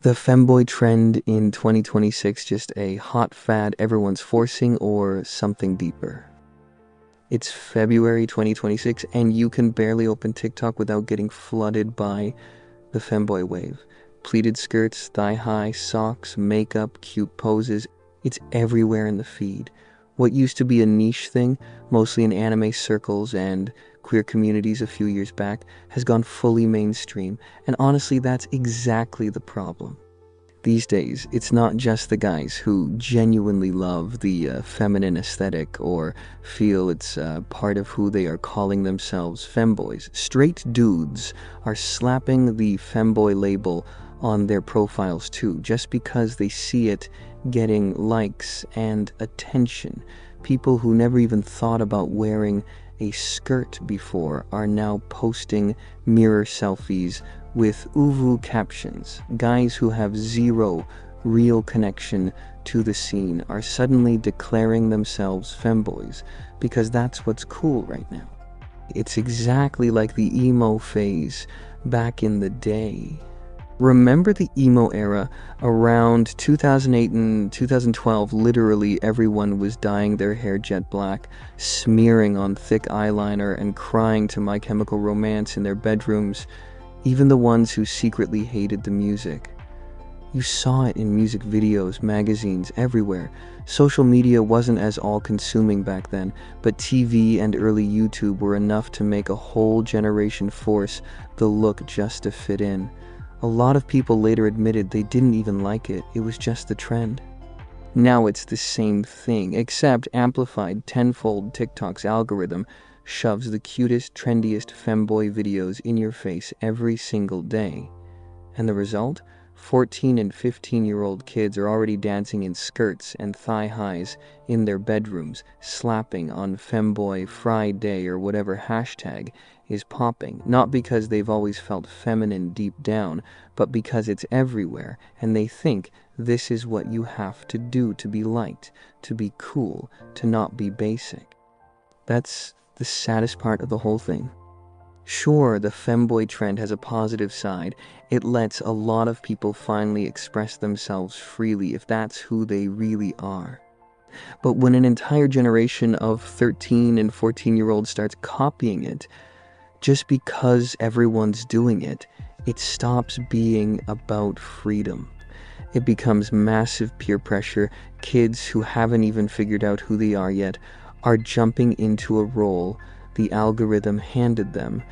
The femboy trend in 2026 just a hot fad everyone's forcing or something deeper? It's February 2026 and you can barely open TikTok without getting flooded by the femboy wave. Pleated skirts, thigh-high socks, makeup, cute poses. It's everywhere in the feed. What used to be a niche thing, mostly in anime circles and queer communities a few years back, has gone fully mainstream. And honestly, that's exactly the problem. These days, it's not just the guys who genuinely love the feminine aesthetic or feel it's part of who they are calling themselves femboys. Straight dudes are slapping the femboy label on their profiles too, just because they see it getting likes and attention. People who never even thought about wearing a skirt before are now posting mirror selfies with uwu captions. Guys who have zero real connection to the scene are suddenly declaring themselves femboys because that's what's cool right now. It's exactly like the emo phase back in the day. Remember the emo era around 2008 and 2012? Literally everyone was dyeing their hair jet black, smearing on thick eyeliner, and crying to My Chemical Romance in their bedrooms, even the ones who secretly hated the music. You saw it in music videos, magazines, everywhere. Social media wasn't as all-consuming back then, but TV and early YouTube were enough to make a whole generation force the look just to fit in. A lot of people later admitted they didn't even like it, it was just the trend. Now it's the same thing, except amplified tenfold. TikTok's algorithm shoves the cutest, trendiest femboy videos in your face every single day. And the result? 14 and 15-year-old kids are already dancing in skirts and thigh-highs in their bedrooms, slapping on femboyfriday or whatever hashtag is popping, not because they've always felt feminine deep down, but because it's everywhere, and they think this is what you have to do to be liked, to be cool, to not be basic. That's the saddest part of the whole thing. Sure, the femboy trend has a positive side. It lets a lot of people finally express themselves freely if that's who they really are. But when an entire generation of 13 and 14-year-olds starts copying it, just because everyone's doing it, it stops being about freedom. It becomes massive peer pressure. Kids who haven't even figured out who they are yet are jumping into a role the algorithm handed them,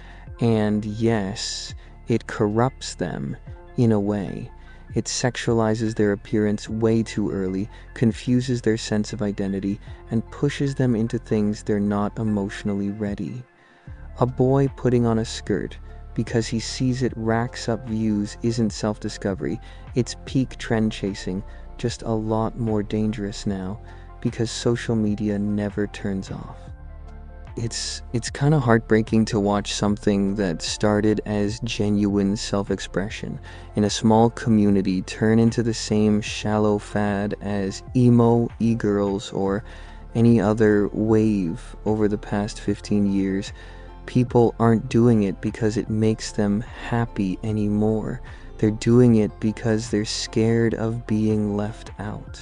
and yes, it corrupts them in a way. It sexualizes their appearance way too early, confuses their sense of identity, and pushes them into things they're not emotionally ready. A boy putting on a skirt because he sees it racks up views isn't self-discovery, it's peak trend chasing, just a lot more dangerous now because social media never turns off. It's kind of heartbreaking to watch something that started as genuine self-expression in a small community turn into the same shallow fad as emo, e-girls, or any other wave over the past 15 years. People aren't doing it because it makes them happy anymore. They're doing it because they're scared of being left out.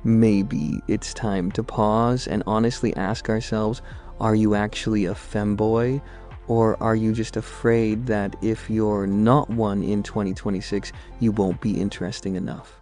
Maybe it's time to pause and honestly ask ourselves, are you actually a femboy, or are you just afraid that if you're not one in 2026, you won't be interesting enough?